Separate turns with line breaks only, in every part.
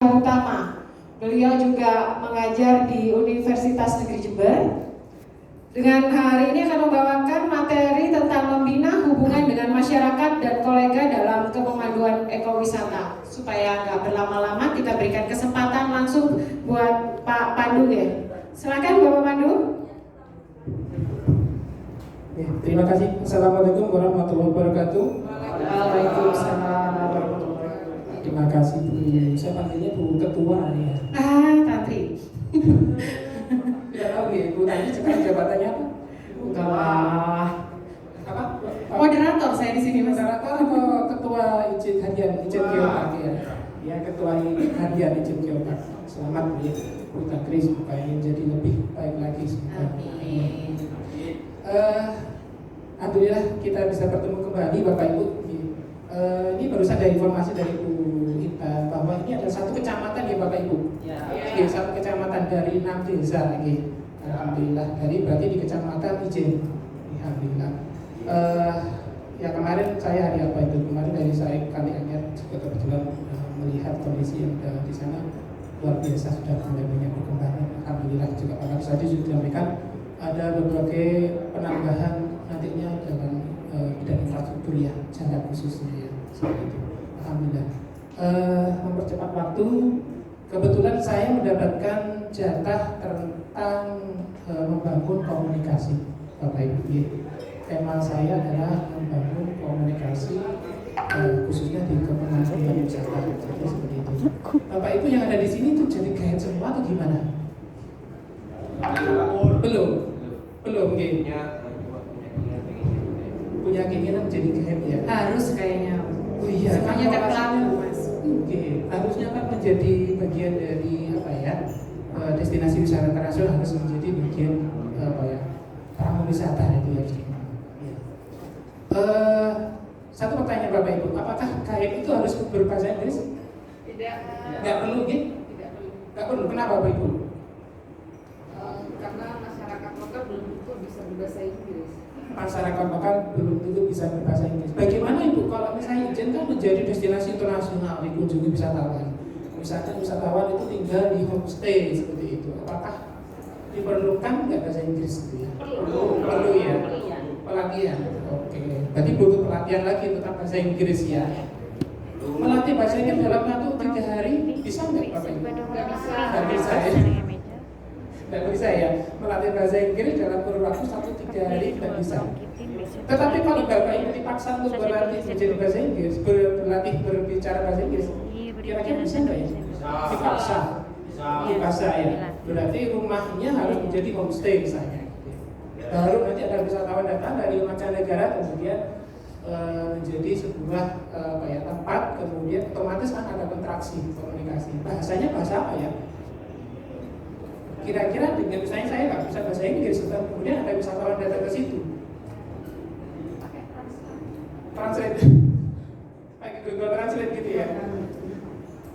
Utama. Beliau juga mengajar di Universitas Negeri Jember. Dengan hari ini akan membawakan materi tentang membina hubungan dengan masyarakat dan kolega dalam kepemanduan ekowisata. Supaya nggak berlama-lama, kita berikan kesempatan langsung buat Pak Pandu ya. Silakan Bapak Pandu.
Terima kasih. Assalamualaikum warahmatullahi wabarakatuh.
Waalaikumsalam warahmatullahi wabarakatuh.
Terima kasih Bu. Saya panggilnya Bu Ketua ya.
Tantri.
Tidak tahu ya Bu. Tadi sekarang jabatannya apa?
Enggak.
Apa?
Moderator saya di sini Mas.
Moderator atau Ketua Izin Harian Izin Geopark ya? Ya Ketua Harian Izin Geopark. Selamat ya Bu Takris. Supaya menjadi lebih baik lagi.
Amin.
Alhamdulillah kita bisa bertemu kembali Bapak Ibu. Ini baru saja informasi dari Bu Intan bahwa ini ada satu kecamatan ya Bapak Ibu. Ya. Satu kecamatan dari 6 desa lagi. Alhamdulillah. Dari berarti di kecamatan Ijen. Alhamdulillah. Ya kemarin saya hari apa itu? Kemarin dari saya Kalianyar juga kebetulan melihat kondisi yang di sana luar biasa, sudah mulai banyak perkembangan. Alhamdulillah juga Pak Kapsadi sudah menyampaikan ada berbagai penambahan nantinya dalam bidang infrastruktur ya, jalan khususnya ya, seperti itu. Alhamdulillah. Mempercepat waktu, kebetulan saya mendapatkan jatah tentang membangun komunikasi, Bapak Ibu. Ya. Tema saya adalah membangun komunikasi khususnya di kepemanduan wisata. Jadi seperti itu. Bapak Ibu yang ada di sini tuh jadi kayak semua atau gimana? Belum kayaknya punya keinginan menjadi GM ya.
Harus kayaknya.
Oh iya.
Semuanya kan pelaku Mas.
Oke. Harusnya kan menjadi bagian dari apa ya? Destinasi wisata internasional harus menjadi bagian apa ya? Pariwisata itu ya. Satu pertanyaan Bapak Ibu, apakah KM itu harus berbahasa Inggris?
Tidak.
Nggak perlu gitu?
Tidak perlu.
Nggak perlu. Kenapa Bapak Ibu?
Karena masyarakat lokal belum tentu bisa berbahasa Inggris.
Masyarakat lokal belum tentu bisa berbahasa Inggris. Bagaimana Ibu kalau misalnya Ijen kan menjadi destinasi internasional dikunjungi wisatawan? Misalnya wisatawan itu tinggal di homestay seperti itu. Apakah diperlukan nggak bahasa Inggris gitu ya? Perlu ya. Pelatihan. Oke. Berarti butuh pelatihan lagi tentang bahasa Inggris ya. Melatih bahasa Inggris dalam waktu 3 hari bisa nggak Bapak Ibu?
Nggak bisa.
Nggak bisa ya. Nggak bisa ya. Melatih bahasa Inggris dalam kurun waktu 1-3 hari nggak bisa. Tetapi kalau Bapak Ibu dipaksa untuk berlatih menjadi bahasa Inggris, berlatih berbicara bahasa Inggris, kira-kira bisa nggak ya? Dipaksa ya. Berarti rumahnya harus menjadi homestay misalnya. Baru nanti ada wisatawan datang dari mancanegara kemudian menjadi sebuah tempat, kemudian otomatis kan ada interaksi komunikasi. Bahasanya bahasa apa ya? Kira-kira dengan misalnya saya nggak bisa bahasa Inggris, kemudian ada wisatawan datang ke situ. Translate, pakai Google Translate gitu ya.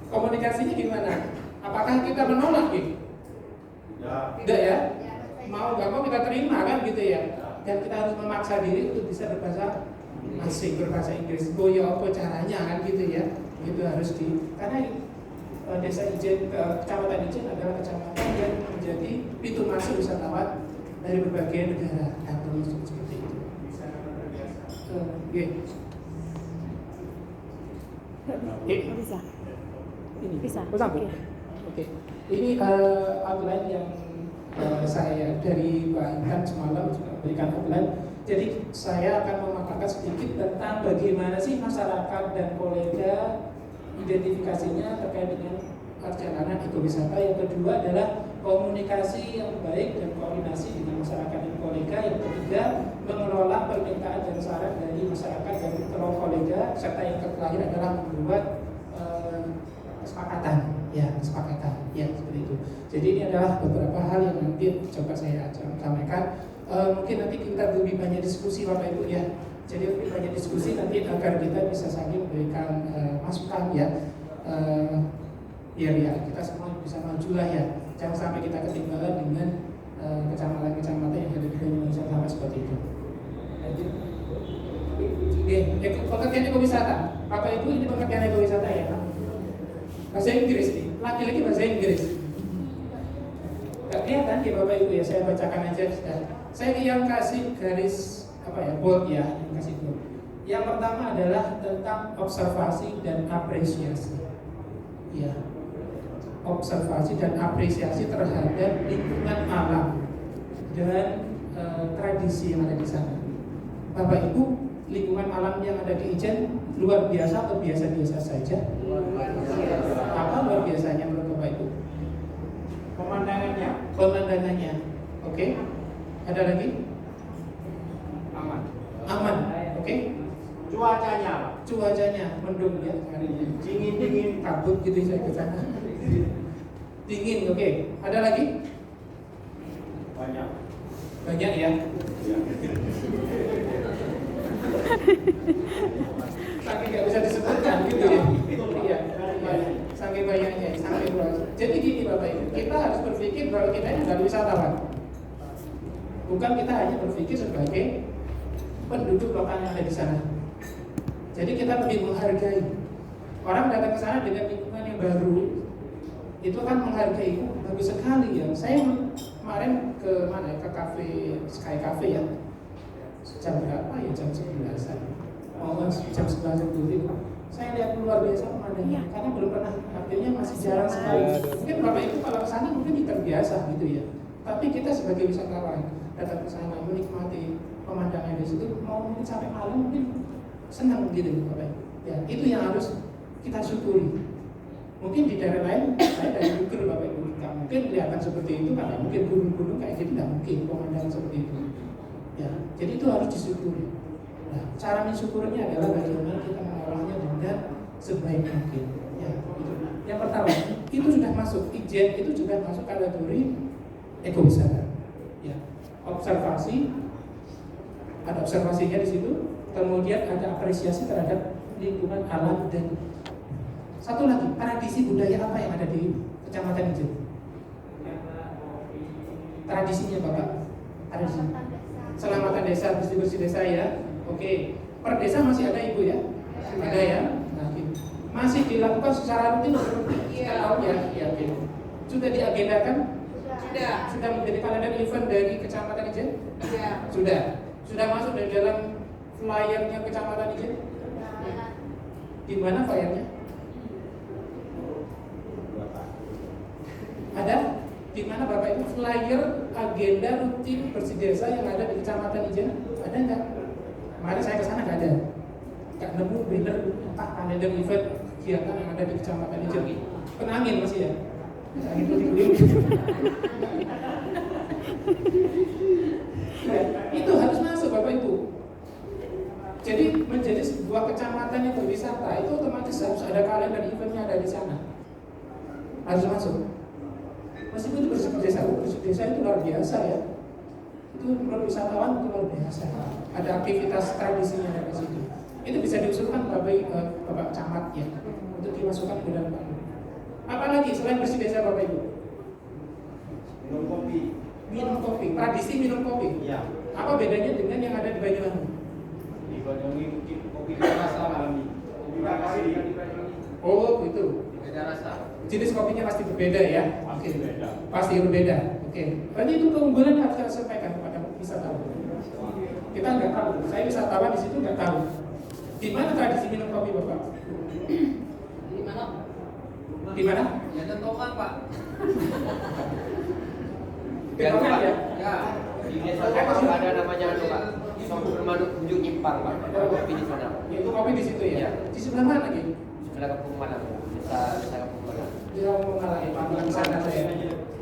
Komunikasinya gimana? Apakah kita menolak gitu? Tidak ya? Mau nggak mau kita terima kan gitu ya. Dan kita harus memaksa diri untuk bisa berbahasa asing, berbahasa Inggris. Ya apa caranya kan gitu ya. Itu harus karena desa Ijen, kecamatan Ijen adalah kecamatan yang menjadi pintu masuk wisatawan dari berbagai negara. Nah, termasuk seperti itu.
Bisa.
Ini
Bisa.
Oke. Ini outline yang saya dari Pak Intan semalam juga berikan outline. Jadi saya akan memaparkan sedikit tentang bagaimana sih masyarakat dan kolega identifikasinya terkait dengan perjalanan ekowisata. Yang kedua adalah komunikasi yang baik dan koordinasi dengan masyarakat dan kolega. Yang ketiga, mengelola permintaan dan saran dari masyarakat dan kolega. Serta yang terakhir adalah membuat kesepakatan ya seperti itu. Jadi ini adalah beberapa hal yang nanti coba saya sampaikan. Mungkin nanti kita lebih banyak diskusi Bapak Ibu ya. Jadi lebih banyak diskusi nanti agar kita bisa saling memberikan masukan ya. Biar ya kita semua bisa maju lah ya. Jangan sampai kita ketinggalan dengan kecamatan-kecamatan yang ada di Indonesia sama seperti itu. Pengertian ekowisata. Bapak Ibu ini pengertian ekowisata ya. Bahasa Inggris nih, lagi-lagi bahasa Inggris. Gak kelihatan ya Bapak Ibu ya, saya bacakan aja. Saya yang kasih garis apa ya, bold ya, yang kasih bold. Yang pertama adalah tentang observasi dan apresiasi. Ya, observasi dan apresiasi terhadap lingkungan alam dan tradisi yang ada di sana. Bapak Ibu, lingkungan alam yang ada di Ijen luar biasa atau biasa-biasa saja? Apa luar biasanya menurut Bapak Ibu? Pemandangannya. Oke. Ada lagi? Aman. Oke. Cuacanya mendung ya hari ini. Dingin kabut gitu saya ke sana. Dingin, oke. Ada lagi? Banyak ya. Saking nggak bisa disebutkan gitu ya. Iya. Saking banyaknya, saking luas. Jadi gini Bapak Ibu, kita harus berpikir bahwa kita ini adalah wisatawan. Bukan kita hanya berpikir sebagai penduduk lokal yang ada di sana. Jadi kita lebih menghargai. Orang datang ke sana dengan lingkungan yang baru, itu akan menghargai. Bagus sekali ya. Saya kemarin ke mana? Ke kafe Sky Cafe ya. Jam berapa ya? Jam 11-an. Jam 11 dulu. Saya lihat luar biasa pemandangannya karena belum pernah, artinya masih jarang sekali. Mungkin Bapak Ibu kalau ke sana mungkin terbiasa gitu ya. Tapi kita sebagai wisatawan datang ke sana menikmati pemandangan di situ, mau mungkin sampai malam mungkin senang gitu Bapak Ibu. Ya, itu yang harus kita syukuri. Mungkin di daerah lain, saya dari Google Bapak Ibu, nggak mungkin kelihatan seperti itu karena mungkin gunung-gunung kayak gitu nggak mungkin pemandangan seperti itu. Ya, jadi itu harus disyukuri. Nah, cara mensyukurinya adalah bagaimana kita mengolahnya dengan sebaik mungkin. Ya, itu. Yang pertama, itu sudah masuk Ijen, itu juga masuk kategori ekowisata. Ya, observasi, ada observasinya di situ. Kemudian ada apresiasi terhadap lingkungan alam dan satu lagi, tradisi budaya apa yang ada di Kecamatan Ijen? Tradisinya Bapak, ada di sini. Selamatan desa, bersih-bersih desa ya. Oke, per desa masih ada Ibu ya? Ada ya? Nah, gitu. Masih dilakukan secara rutin setiap tahun ya? Iya, oke. Sudah diagendakan? Sudah menjadi kalender event dari Kecamatan Ijen?
Iya.
Sudah masuk dari dalam flyernya Kecamatan Ijen? Di mana flyernya? Ada? Di mana Bapak Ibu flyer agenda rutin bersih desa yang ada di Kecamatan Ijen? Ada enggak? Kemarin saya ke sana nggak ada. Nggak nemu banner kalender event kegiatan yang ada di Kecamatan Ijen. Kena angin masih ya? Angin putih-putih. Itu harus masuk Bapak Ibu. Jadi menjadi sebuah kecamatan yang berwisata itu otomatis harus ada kalender eventnya ada di sana. Harus masuk. Meskipun itu bersih desa itu luar biasa ya. Itu menurut wisatawan itu luar biasa. Ada aktivitas tradisinya dari situ. Itu bisa diusulkan Bapak Camat ya untuk dimasukkan ke dalam kalender. Apalagi selain bersih desa Bapak Ibu? Minum kopi. Tradisi minum kopi.
Iya.
Apa bedanya dengan yang ada di Banyuwangi?
Di Banyuwangi kopi rasa alami. Kopi rasa di
Oh, gitu.
beda rasa.
Jenis kopinya pasti berbeda ya. Oke.
Beda.
Pasti berbeda. Oke. Berarti itu keunggulan yang harus kita sampaikan kepada wisatawan. Kita nggak tahu. Saya wisatawan di situ nggak tahu. Di mana tradisi minum kopi Bapak?
Di mana?
Di mana?
Ya tentukan Pak.
Kentongan ya?
Ya. Di desa Tokan ada namanya Pak. Sopo Permadu Kunjung Impar Pak. Kopi di sana.
Itu kopi di situ ya.
Iya.
Di sebelah mana lagi?
Sebelah Kampung Malang. Desa Kampung Malang.
Di Kampung Malang ya. Panggilan sana saya.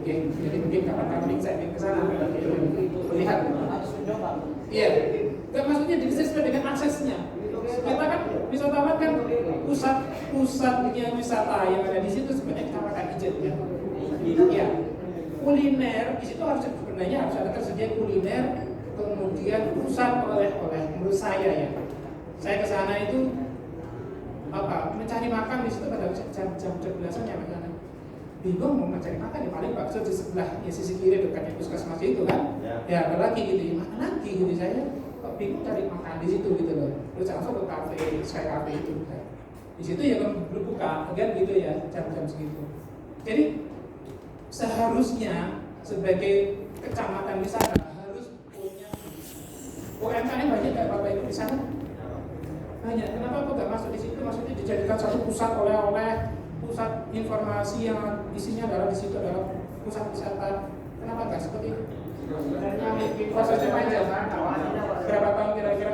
Oke. Jadi mungkin kapan-kapan saya ingin ke sana melihat. Iya. Gak maksudnya disesuaikan dengan aksesnya. Kita kan wisatawan kan pusatnya wisata yang ada di situ sebenarnya Kecamatan Ijen ya. Iya. Kuliner di situ harus sebenarnya harus ada tersedia kuliner, kemudian pusat oleh-oleh menurut saya ya. Saya ke sana itu mencari makan di situ pada jam 12-an ya sana. Bingung mau mencari makan ya paling bakso di sebelah ya sisi kiri dekatnya puskesmas itu kan. Ya ada lagi gitu ya, mana lagi gitu saya kok bingung cari makan di situ gitu loh. Terus langsung ke kafe Sky Cafe itu. Di situ ya berbuka, kan gitu ya, jam-jam segitu. Jadi seharusnya sebagai kecamatan di sana harus punya UMKM banyak nggak Bapak Ibu di sana? Banyak. Kenapa kok nggak masuk di situ? Maksudnya dijadikan satu pusat oleh-oleh, pusat informasi yang isinya adalah di situ adalah pusat wisata. Kenapa nggak seperti itu? Prosesnya panjang. Berapa tahun kira-kira?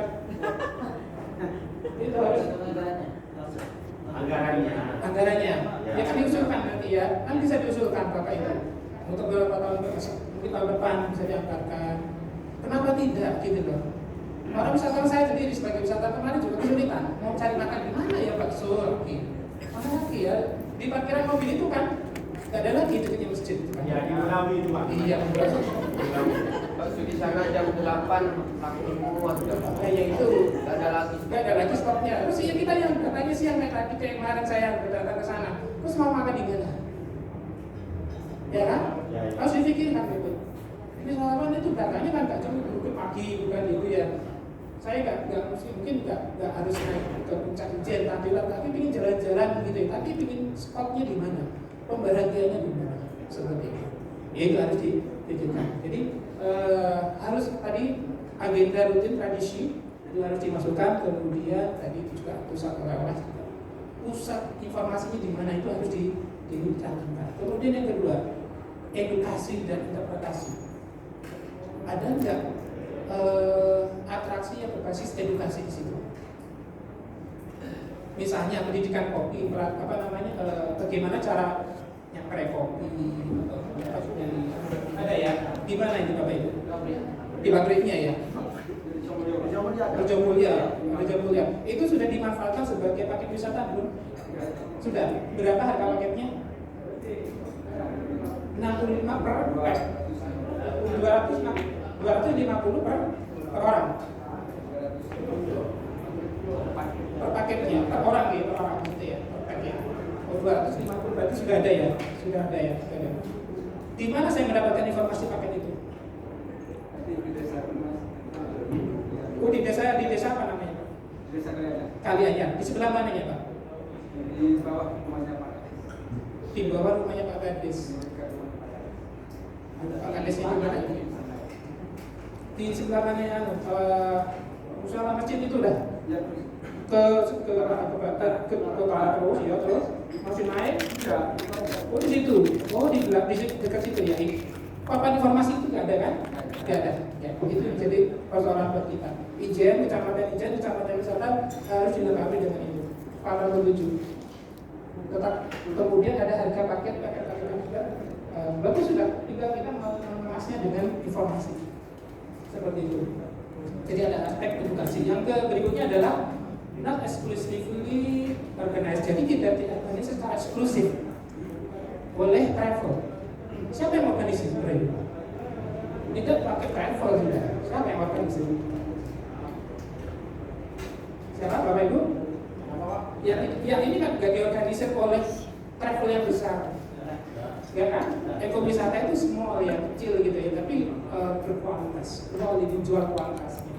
Itu harus anggarannya. Ya kan diusulkan nanti ya, kan bisa diusulkan Bapak Ibu. Untuk beberapa tahun mungkin tahun depan bisa dianggarkan. Kenapa tidak gitu loh? Orang wisatawan saya sendiri sebagai wisatawan kemarin juga kesulitan mau cari makan di mana ya bakso lagi. Mana lagi ya di parkiran mobil itu kan nggak ada lagi dekatnya masjid itu kan.
Ya di Melawi itu Pak.
Iya,
Bakso di sana jam 8 laku semua sudah.
ya itu
Nggak ada lagi.
nggak ada lagi stoknya. Terus ya kita yang katanya siang naik lagi kayak kemarin saya datang ke sana. Terus mau makan di mana? Ya kan?
Ya, ya.
Harus dipikirkan itu. Wisatawan itu datangnya kan nggak cuma ke pagi bukan itu ya. Saya nggak mungkin nggak harus naik ke puncak Ijen tapi ingin jalan-jalan gitu ya. Tapi ingin spotnya di mana, pembahagiannya di mana, seperti itu. Ya itu harus dipikirkan. Jadi harus tadi agenda rutin tradisi itu harus dimasukkan. Kemudian tadi juga pusat oleh-oleh, pusat informasinya di mana itu harus dicantumkan. Kemudian yang kedua, edukasi dan interpretasi. Ada nggak atraksi yang berbasis edukasi di situ? Misalnya pendidikan kopi, bagaimana cara nyakre kopi, ada ya? Di mana itu Bapak Ibu? Di pabriknya ya. Rejo Mulia. Itu sudah dimanfaatkan sebagai paket wisata belum? Sudah. Berapa harga paketnya? 65 per paket. 250 per orang. Per paketnya, per orang gitu ya, per paket. 250 berarti sudah ada ya. Di mana saya mendapatkan informasi paket itu? Oh di desa apa namanya Pak?
Desa
Kalianyar. Di sebelah mananya Pak?
di bawah rumahnya Pak.
Di bawah rumahnya Pak Kades. Pak Kades itu mana? Di sebelah mananya musola masjid itu dah.
Ya,
Ke barat terus ya terus masih naik. Oh di situ. Oh di dekat situ ya. Papan informasi itu nggak ada kan? Nggak ada. Ya, itu jadi persoalan buat kita. Kecamatan wisata harus dilengkapi dengan itu. Papan 7. Tetap kemudian ada harga paket juga. Bagus sudah. Tinggal kita mengemasnya dengan informasi seperti itu. Jadi ada aspek edukasi. Yang berikutnya adalah not exclusively organized. Jadi kita tidak hanya secara eksklusif boleh travel. Siapa yang organisasi mereka? Tidak pakai travel sudah. Siapa yang organisasi? Siapa Bapak Ibu? Yang ini kan gak diorganisir oleh travel yang besar. Ya kan? Ekowisata itu small yang kecil gitu ya, tapi berkualitas. Kalau dijual kualitasnya.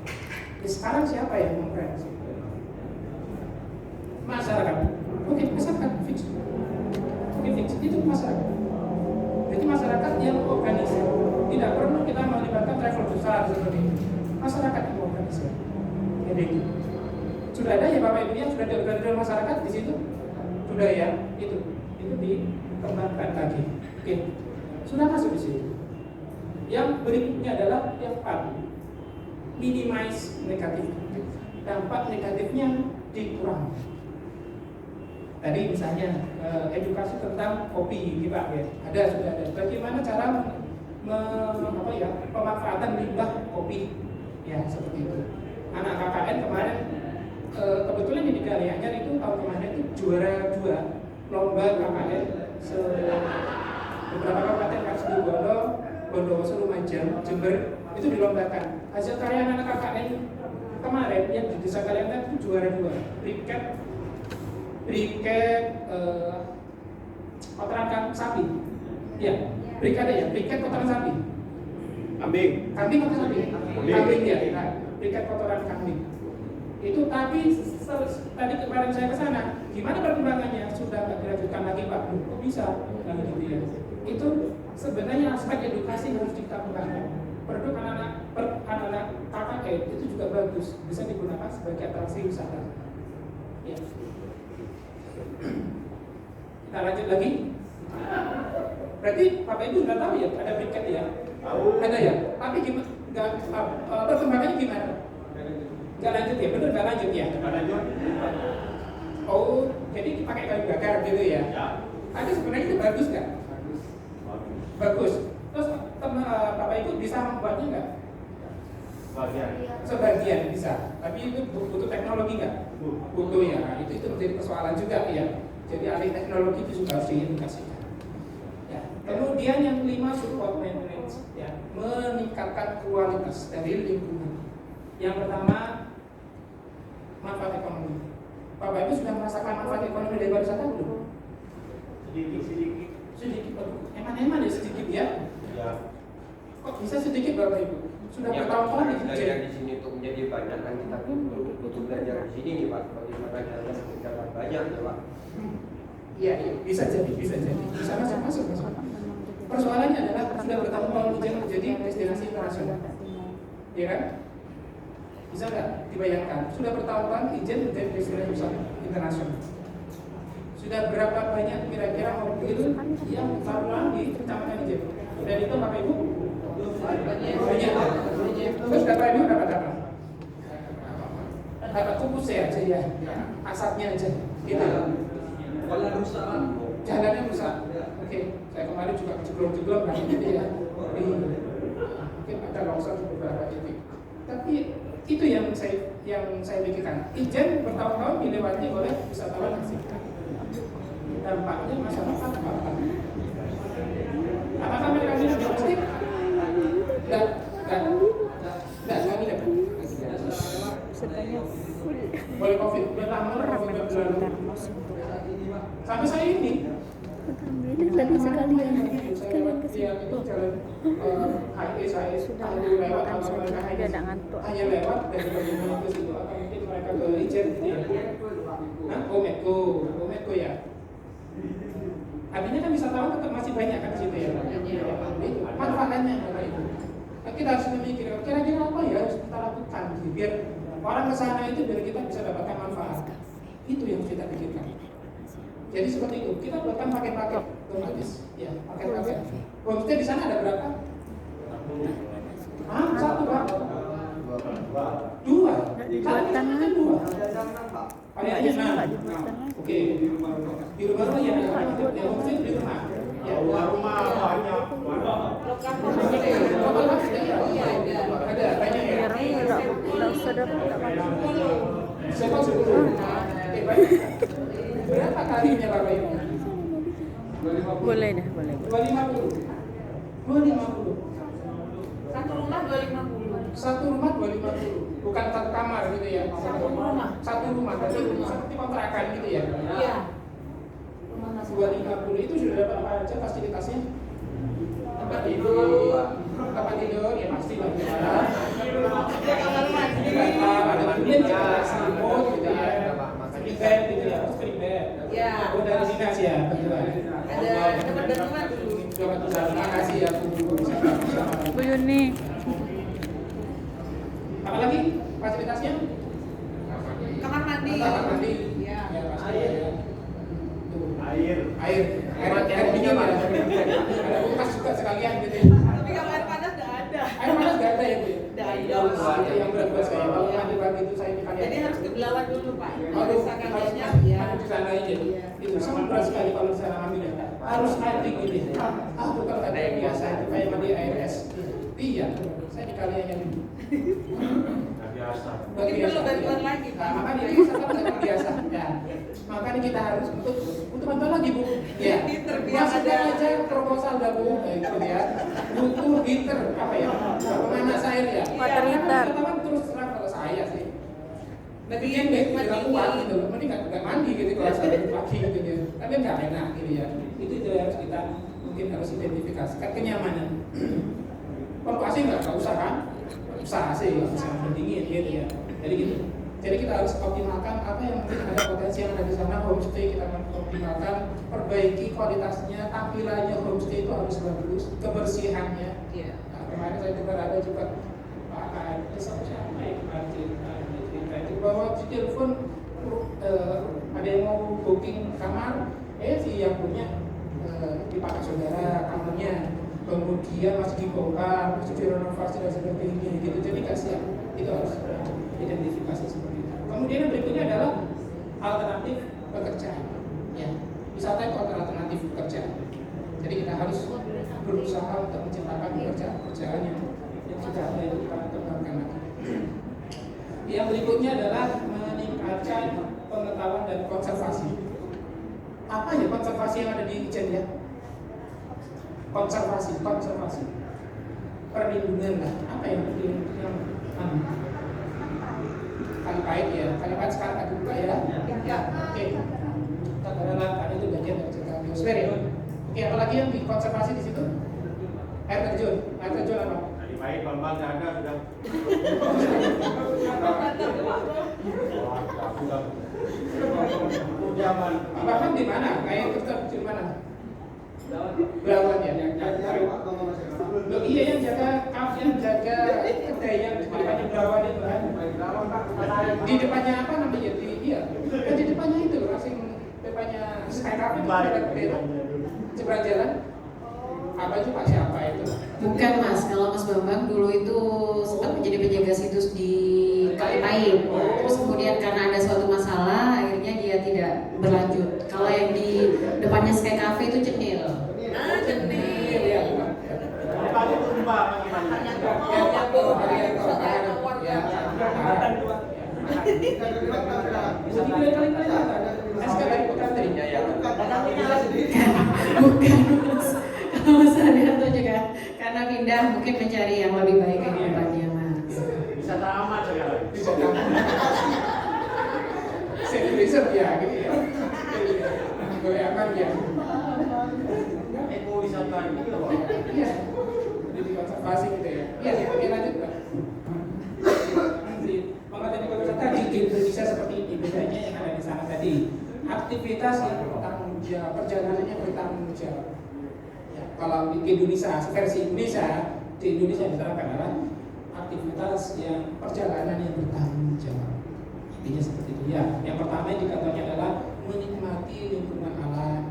Sekarang siapa yang memprediksi? Masyarakat. Oke, masyarakat fix. Itu masyarakat. Jadi masyarakat yang organisir. Tidak perlu kita melibatkan travel besar seperti ini. Masyarakat yang organisir. Jadi sudah ada ya Bapak Ibu yang sudah diorganisir masyarakat di situ. Sudah ya, itu dikembangkan lagi. Oke, sudah masuk di situ. Yang berikutnya adalah yang paling minimize negatif. Dampak negatifnya dikurangi. Tadi misalnya edukasi tentang kopi, Pak ya. Sudah ada. Bagaimana cara pemanfaatan limbah kopi? Ya seperti itu. Anak KKN kemarin kebetulan di Kalianyar itu tahun kemarin itu juara 2 lomba KKN beberapa kabupaten kan Situbondo, Bondowoso, Lumajang, Jember itu dilombakan. Hasil karya anak KKN kemarin yang di desa Kalianyar itu juara 2. Briket kotoran sapi. Ya, briket ada ya, briket kotoran sapi. Kambing kotoran sapi. Kambing ya, briket kotoran kambing. Itu tapi tadi kemarin saya ke sana, gimana perkembangannya? Sudah nggak dilanjutkan lagi Pak? Kok bisa? Nah, gitu ya. Itu sebenarnya aspek edukasi harus ditambahkan. Produk anak-anak KKN itu juga bagus, bisa digunakan sebagai atraksi wisata. Ya. Kita lanjut lagi. Berarti Bapak Ibu sudah tahu ya, ada briket ya? Tahu. Ada ya? Tapi gimana? Perkembangannya gimana? Nggak lanjut ya? Bener nggak lanjut ya? Nggak lanjut. Oh, jadi pakai kayu bakar gitu ya? Ya. Tapi sebenarnya itu bagus nggak? Bagus. Terus Bapak Ibu bisa membuatnya nggak? Sebagian bisa. Tapi itu butuh teknologi nggak? Butuh ya. Itu menjadi persoalan juga ya. Jadi ahli teknologi itu juga harus diedukasikan. Ya. Kemudian yang kelima, support maintenance, ya, meningkatkan kualitas dari lingkungan. Yang pertama, manfaat ekonomi. Bapak Ibu sudah merasakan manfaat ekonomi dari pariwisata belum? Sedikit. Eman-eman ya sedikit ya.
Ya.
Kok bisa sedikit Bapak Ibu? Sudah bertahun-tahun di
belajar di sini untuk menjadi banyak kan kita butuh belajar di sini nih Pak. Bagaimana kita mendapat banyak ya Pak.
Iya, bisa jadi. Bisa masuk. Persoalannya adalah sudah bertahun-tahun menjadi destinasi internasional. Iya kan? Bisa nggak dibayangkan? Sudah bertahun-tahun izin menjadi destinasi wisata internasional. Sudah berapa banyak kira-kira mobil yang terbang di kecamatan Ijen? Dan itu Bapak Ibu? Banyak. Terus Bapak Ibu dapat apa? Dapat kukus ya aja ya, asapnya aja. Gitu. Jalannya rusak. Oke, saya kemarin juga jeblok-jeblok kan gitu ya. Mungkin ada longsor di beberapa titik. Tapi itu yang saya pikirkan. Ijen bertahun-tahun dilewati oleh wisatawan asing. Dampaknya masyarakat apa? Apakah mereka minum plastik? Tidak minum. Boleh COVID, sampai saya ini.
Tadi sekalian ke
sudah makan sudah
ada ngantuk.
Hanya lewat dari bagaimana ke situ atau mungkin mereka ke Ijen gitu ya. Omeko ya. Artinya kan wisatawan tetap masih banyak kan di situ ya. Manfaatnya Bapak Ibu. Kita harus memikirkan kira-kira apa ya harus kita lakukan biar orang ke sana itu biar kita bisa dapatkan manfaat. Itu yang kita pikirkan. Jadi seperti itu, kita buatkan paket-paket otomatis, ya, paket-paket. Homestay di sana ada berapa? Satu Pak. Dua.
Dibuatkan lagi.
Ada enam. Oke. Di rumah ya, homestay di rumah. Ya, rumah banyak. Ada banyak ya.
Udah usah dapat.
Siapa 10? Berapa kalinya Bapak Ibu?
Boleh dah, boleh.
250.
Satu rumah 250.
Satu rumah 250. Bukan satu kamar gitu ya. Satu rumah. Berarti seperti kontrakan gitu ya.
Iya.
250 itu sudah dapat apa aja fasilitasnya? Tempat tidur ya pasti lah.
Ada kamar mandi.
Ada toilet ya, selimut gitu ya. Spring bed gitu ya, spring bed.
Ya.
Dari dinas ya, betul.
Ada dapat bantuan dulu.
Terima kasih ya Bu.
Bu Yuni.
Apa lagi fasilitasnya?
Kamar mandi.
Kamar mandi.
Ya.
Ya pasti ya. Air minum ya. Ada kulkas juga sekalian gitu ya.
Tapi kalau air panas nggak ada.
Air panas nggak ada ya Bu?
Nggak ada.
Itu yang berat-berat saya. Kalau mandi pagi itu saya di kalian.
Jadi harus ke Belawan dulu Pak.
Aduh,
Bisa
harus
kaliannya
mandi
ya.
di sana aja.
Iya.
Itu sangat berat sekali kalau di sana mandi ya. Harus air dingin ya. Bukan ada yang biasa itu kayak mandi air es. Iya, saya di kalian yang ini.
Mungkin perlu bantuan lagi Pak.
Nah, makanya kita kan biasa. Ya. Makanya kita harus untuk bantuan lagi Bu. Ya. Masukkan aja proposal dah Bu. Gitu ya. Butuh heater apa ya? Pemanas air ya.
Water heater.
Teman terus terang kalau saya sih.
Bagian
Nggak kuat gitu loh. Mending nggak mandi gitu kalau saya pagi gitu ya. Tapi nggak enak gitu ya. Itu harus kita mungkin harus identifikasikan kenyamanan. Kalau AC nggak usah kan? Usah AC, bisa dingin gitu ya. Jadi gitu. Jadi kita harus optimalkan apa yang mungkin ada potensi yang ada di sana. Homestay kita akan optimalkan, perbaiki kualitasnya, tampilannya homestay itu harus bagus, kebersihannya.
Iya.
Nah, kemarin saya dengar ada juga Pak siapa ya kemarin cerita itu bahwa di telepon ada yang mau booking kamar, si yang punya dipakai saudara kamarnya, kemudian masih dibongkar, masih direnovasi dan sebagainya gitu. Jadi kasihan, itu harus identifikasi seperti itu. Kemudian yang berikutnya adalah alternatif pekerjaan. Ya, wisata itu alternatif pekerjaan. Jadi kita harus berusaha untuk menciptakan pekerjaan yang sudah ada itu kita kembangkan lagi. Yang berikutnya adalah meningkatkan pengetahuan dan konservasi. Apa ya konservasi yang ada di Ijen ya? Konservasi, perlindungan lah. Apa yang Kalipait ya, Kalipait sekarang ada juga ya. Oke. Tata lahan itu bagian dari cerita biosfer ya. Oke, apalagi yang dikonservasi di situ? Air terjun apa?
Baik, Bambang ada sudah.
Bambang di mana? Air terjun mana? Belawan ya. Loh iya yang jaga kaf, yang jaga kedai yang di depannya Belawan itu kan? Di depannya apa namanya? Di depannya itu asing depannya Sky Cafe itu ada kedai seberang jalan. Apa itu Pak siapa itu?
Bukan Mas, kalau Mas Bambang dulu itu sempat menjadi penjaga situs di Kalipait. Terus kemudian karena ada suatu masalah, akhirnya dia tidak berlanjut. Kalau yang di depannya Sky Cafe itu Cenil.
Cenil ya.
Tadi itu Mbak,
Bukan Mas. Kalau Mas Adianto juga karena pindah mungkin mencari yang lebih baik ke depannya Mas.
bisa tamat sekarang.
Bisa tamat. Serius ya gitu ya. Boleh aman ya.
Ekowisata ini loh.
Iya. Jadi konservasi gitu ya. Iya, oke lanjut Pak. Pengertian ekowisata di Indonesia seperti ini, bedanya yang ada di sana tadi. Aktivitas yang bertanggung jawab, perjalanannya bertanggung jawab. Ya, kalau di Indonesia, versi Indonesia, di Indonesia diterapkan adalah aktivitas yang perjalanan yang bertanggung jawab. Intinya seperti itu ya. Yang pertama indikatornya adalah menikmati lingkungan alam,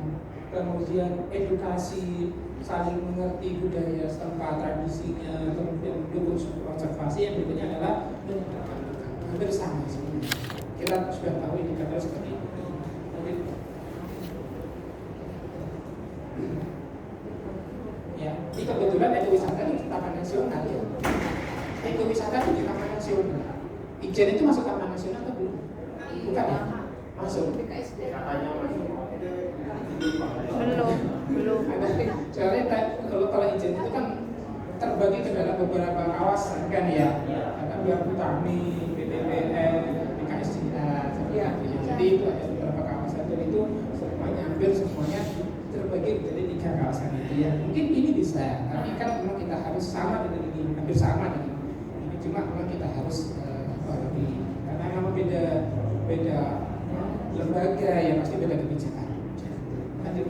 kemudian edukasi, saling mengerti budaya setempat, tradisinya, kemudian mendukung konservasi. Yang berikutnya adalah meningkatkan hampir sama sebenarnya. Kita sudah tahu indikator seperti itu. Ya, ini kebetulan ekowisata di Taman Nasional ya. Ekowisata di Taman Nasional. Ijen itu masuk Taman Nasional atau belum? Bukan ya? Masuk.
Katanya
Belum.
Soalnya kalau Ijen itu kan terbagi ke dalam beberapa kawasan kan ya. Ada Biar Utami, BPPN, BKSDA, seperti itu. Jadi itu ada beberapa kawasan dan itu semuanya hampir semuanya terbagi menjadi 3 kawasan itu ya. Mungkin ini bisa, tapi kan memang kita harus sama dengan ini, hampir sama dengan ini. Cuma memang kita harus lebih, karena memang beda lembaga ya, pasti beda kebijakan. Lanjut.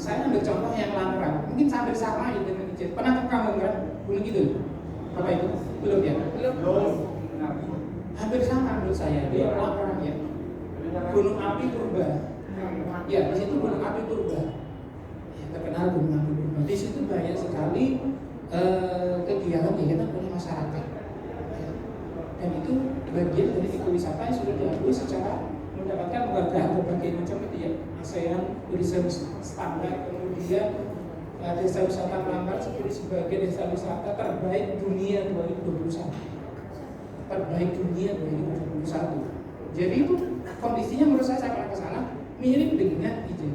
Saya ambil contoh yang Langkrang, mungkin hampir sama ya dengan Ijen. Pernah ke kamu kan? Gunung Kidul? Bapak itu? Belum ya?
Belum.
Hampir sama menurut saya, dia Langkrang ya. Gunung Api Purba. Ya, di situ Gunung Api Purba. Ya, terkenal Gunung Api Purba. Di situ banyak sekali kegiatan oleh masyarakat. Ya. Dan itu bagian dari ekowisata yang sudah diakui secara mendapatkan penghargaan berbagai macam itu ya. ASEAN Tourism Standard, kemudian desa wisata Melanggar sebagai desa wisata terbaik dunia 2021. Terbaik dunia 2021. Jadi itu kondisinya menurut saya pernah ke sana mirip dengan Ijen.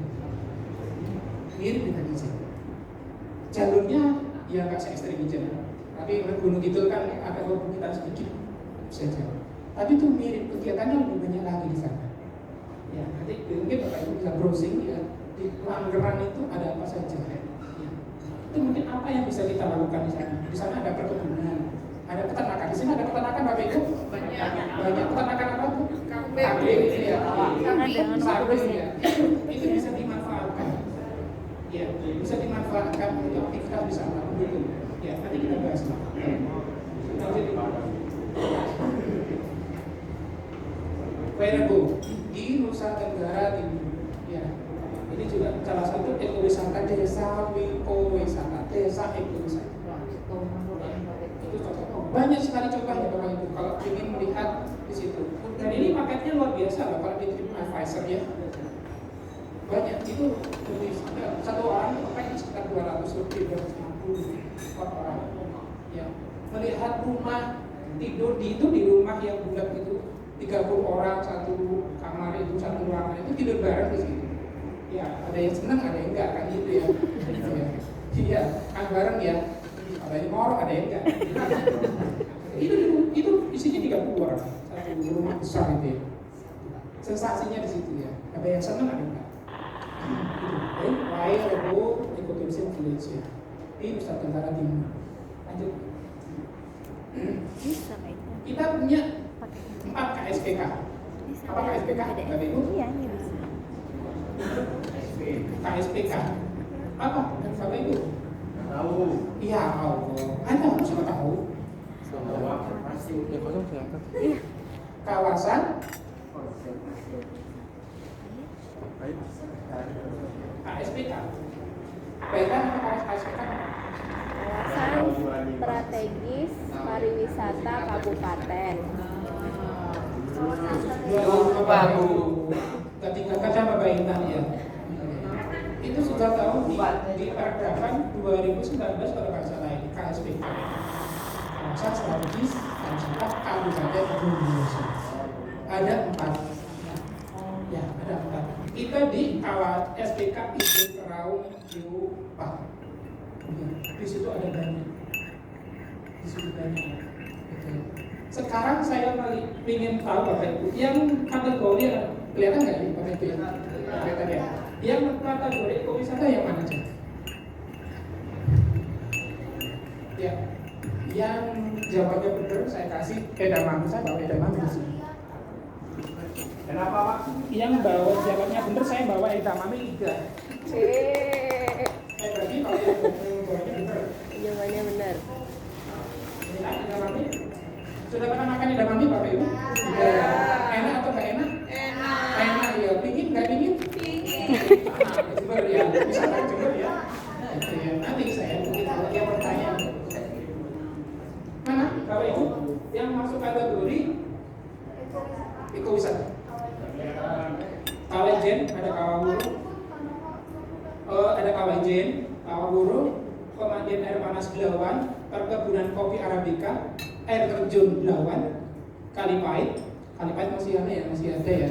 Jalurnya ya nggak se-ekstrim Ijen, tapi Gunung Kidul kan ada perbukitan sedikit saja. Tapi itu mirip, kegiatannya lebih banyak lagi di sana. Ya, nanti mungkin Bapak Ibu bisa browsing ya, di Langgeran itu ada apa saja. Ya. Itu mungkin apa yang bisa kita lakukan di sana. Di sana ada perkebunan, Ada peternakan. Di sini ada peternakan Bapak Ibu?
Banyak.
Banyak. Peternakan apa tuh?
Kambing.
Kambing ini ya.
Ada,
Sapi ya. Itu bisa dimanfaatkan. Ya, bisa dimanfaatkan untuk aktivitas di sana. Begitu. Ya, nanti kita bahas. Lanjut. Bapak Ibu, di Nusa Tenggara Timur, ya, ini juga salah satu ekowisata desa wikowisata, desa ekowisata. Itu cocok. Banyak sekali contohnya Bapak Ibu kalau ingin melihat di situ. Dan ini paketnya luar biasa loh kalau di TripAdvisor ya. Banyak itu satu orang paketnya sekitar 200 lebih 250 per orang. Ya, melihat rumah tidur di rumah yang bulat itu 30 orang satu kamar itu satu ruangan itu tidur bareng di situ. Ya, ada yang senang, ada yang enggak kan gitu ya. Iya, kan bareng ya. Ada yang ngorok, ada yang enggak. Itu isinya 30 orang satu rumah besar itu ya. Sensasinya di situ ya. Ada yang senang, ada yang enggak. Itu Wild Rebo Ecotourism Village ya di Nusa Tenggara Timur. Lanjut.
Bisa kayaknya.
Kita punya 4 KSPK.
Bisa.
Apa KSPK? Bapak Ibu?
Iya, ini bisa.
KSPK. Apa? Bapak Ibu?
Tahu.
Iya, Allah. Anda siapa tahu?
Iya.
Kawasan KSPK. Baiklah, apa KSPK?
Kawasan strategis pariwisata kabupaten.
Ketika kata Bapak Intan ya, itu sudah tahu di Perdakan 2019 kalau nggak salah ini KSPK. Kawasan strategis pariwisata kabupaten Indonesia. Ada 4. Ya, ada 4. Kita di kawasan SPK Ibu Keraung Q4. Di situ ada banyak. Di situ banyak. Betul. Sekarang saya ingin tahu Bapak Ibu, yang kategori kelihatan nggak ini Bapak Ibu ya? Kelihatan ya. Yang kategori ekowisata yang mana aja? Ya, yang jawabannya benar saya kasih edamame, saya bawa edamame di sini. Kenapa Pak? Yang bawa jawabannya benar saya bawa edamame 3. Saya bagi kalau yang bawanya benar.
Jawabannya benar.
Ini kan edamame. Sudah pernah makan edamame Bapak Ibu? Ya. Enak atau nggak enak?
Enak.
Enak ya. Pingin nggak pingin? Jember ya. Bisa kan jember ya? Itu ya. Nanti saya mungkin kalau dia bertanya. Mana Bapak Ibu yang masuk kategori ekowisata? Kawajen, ada Kawaburu, ada Kawajen, Kawaburu, pemandian air panas Belawan, perkebunan kopi Arabica, air terjun Belawan, Kalipait masih ada ya, di situ ya.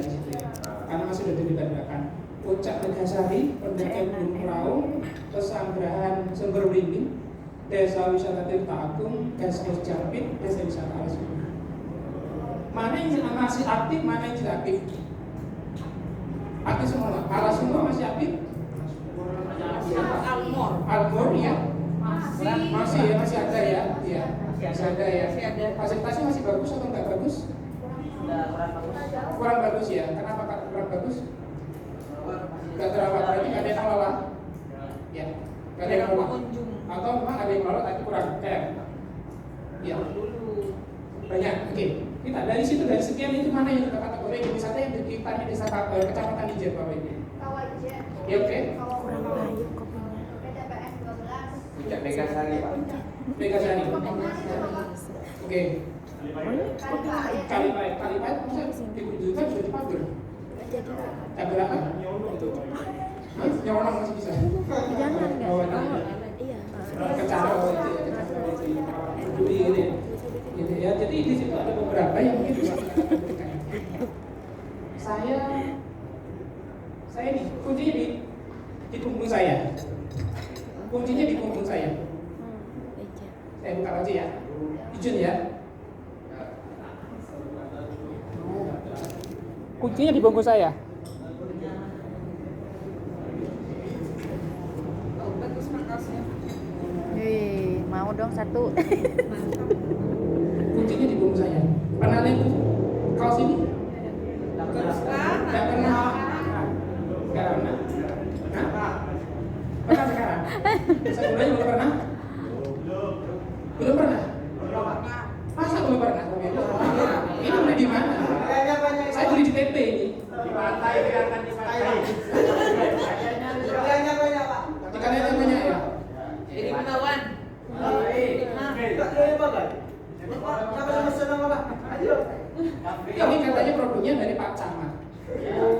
Karena masih sudah dibedakan. Puncak Megasari, pendakian Gunung Raung, Pesanggerahan Sumber Beringin, Desa Wisata Tirta Agung, Desa Jampit, Desa Wisata Alas. Mana yang masih aktif, mana yang tidak aktif? Aktif semua, Alas semua masih aktif? Almor ya? Masih ada ya? Iya, masih ada ya. Fasilitasnya masih bagus atau enggak bagus? Kurang bagus ya. Kenapa kurang bagus? Enggak terawat, berarti enggak ada yang ngelola. Ya, enggak ada yang ngelola. Atau memang ada yang ngelola tapi kurang care. Ya. Banyak. Oke. Kita dari situ, dari sekian itu mana yang kita kategori wisata yang kita di desa Kecamatan Ijen Bapak Ibu?
Kawajen.
Ya oke.
Kurang baik kopinya.
PTPS 12.
Puncak Megasari Pak.
Megasari. Oke. Kalipait masa dikunjungkan sudah dipager. Tabrakan. Itu. Nyolong masih bisa.
Jangan enggak.
Bawaannya.
Iya.
Kecara itu ya, peduli gitu ya. Gitu ya. Jadi di situ ada beberapa yang mungkin bisa kita kategorikan. Saya nih kuncinya di punggung saya. Kuncinya di punggung saya. Saya buka aja ya. Ijun ya. Kuncinya di punggung saya.
Bagus makasnya.
Mau dong satu.
bajunya di punggung saya. Pernah lihat kaos ini? Nggak pernah. Nggak pernah. Hah? Pernah sekarang? Sebelumnya belum pernah? Belum pernah? Masa belum pernah? Ini beli di mana? Saya beli di TP ini.
Di pantai, kelihatan di pantai.
Ikannya banyak ya?
Jadi menawan.
Ini katanya produknya dari Pak Camat.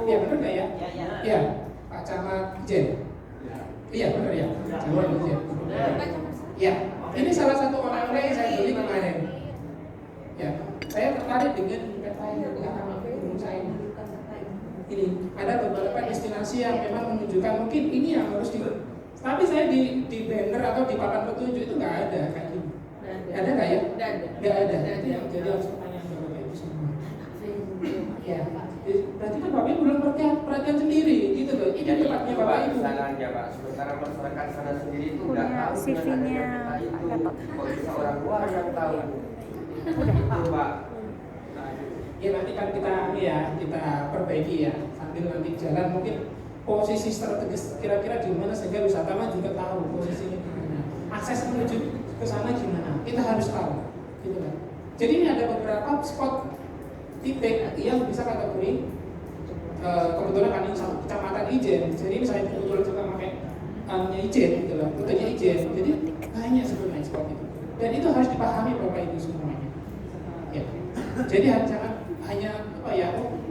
Iya benar nggak ya? Iya. Pak Camat Jen. Iya benar ya. Camat Jen. Iya. Ini salah satu oleh-oleh yang saya beli kemarin. Ya, saya tertarik dengan peta yang belakang saya ini. Ini ada beberapa destinasi yang memang menunjukkan mungkin ini yang harus di. Tapi saya di banner atau di papan petunjuk itu nggak ada kayak gini. Ada nggak ya? Nggak ada. Jadi harus pertanyaan Bapak Ibu semua. Ya, berarti kan Bapak Ibu belum perhatian sendiri, gitu loh. Ini tempatnya Bapak Ibu.
Salahnya Pak, sementara masyarakat sana sendiri itu nggak
Punya
tahu
CV-nya
dengan
Pak
adanya peta itu. Kok bisa orang luar yang tahu?
Udah.
Itu Pak.
Ya nanti kan kita perbaiki ya sambil nanti jalan mungkin posisi strategis kira-kira di mana sehingga wisatawan juga tahu posisinya di mana, akses menuju ke sana gimana, kita harus tahu, gitu kan. Jadi ini ada beberapa spot titik yang bisa kategori kebetulan kan ini kecamatan Ijen, jadi misalnya kebetulan juga pakai Ijen, gitu loh, rutenya Ijen, jadi banyak sebenarnya spot itu, dan itu harus dipahami Bapak Ibu semuanya. Ya. Jadi jangan hanya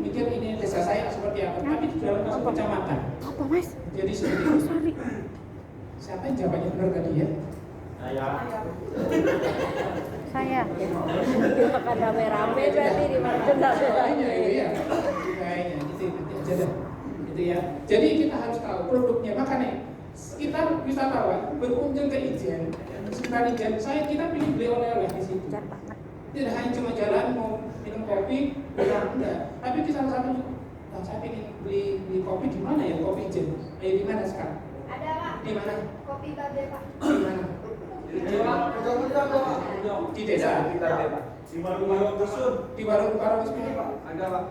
mikir ini desa saya seperti apa, tapi di dalam satu kecamatan.
Apa mas?
Jadi seperti
Oh,
itu.
sorry.
Siapa yang jawabannya benar tadi ya?
Saya.
Makan rame-rame berarti di mana
Kayaknya itu ya. Kayaknya itu aja dah. Gitu ya. Jadi kita harus tahu produknya. Makanya kita wisatawan berkunjung ke Ijen, sekitar Ijen, kita pilih beli oleh-oleh di situ.
Jar banget.
Tidak hanya cuma jalan mau minum kopi, enggak. Tapi di salah satu, saya ingin beli kopi di mana ya, kopi Ijen? Di mana sekarang?
Ada Pak.
Di mana?
Kopi Babe Pak.
Di mana? Di desa.
Di warung-warung dusun.
Di warung-warung seperti Pak.
Ada Pak.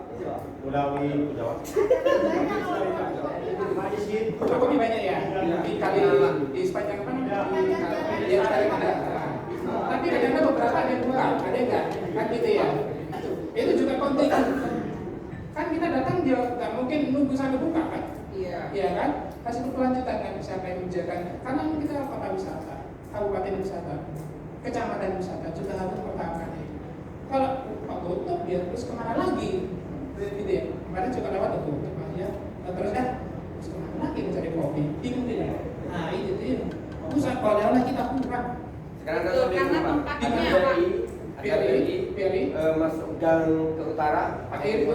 Ulawi, Jawa.
Kopi banyak ya. Di kali di sepanjang apa namanya? Di kali ada. Tapi kadang-kadang beberapa ada yang buka, ada enggak? Kan gitu ya. Itu juga penting. Kan kita datang dia nggak mungkin nunggu sampai buka kan? Iya kan? Kasih berkelanjutan kan siapa yang menjaga. Karena kita kota wisata, kabupaten wisata, kecamatan wisata juga harus pertahankan itu. Kalau Pak tutup dia terus kemana lagi? Gitu ya. Kemarin juga lewat tutup ya. Terus terus kemana lagi mencari kopi? Bingung tidak? Nah itu dia. Pusat oleh kita kurang.
Sekarang kalau di
Karena
Pak,
tempatnya
ada
Pak.
BRI,
BRI,
masuk gang ke utara,
Air itu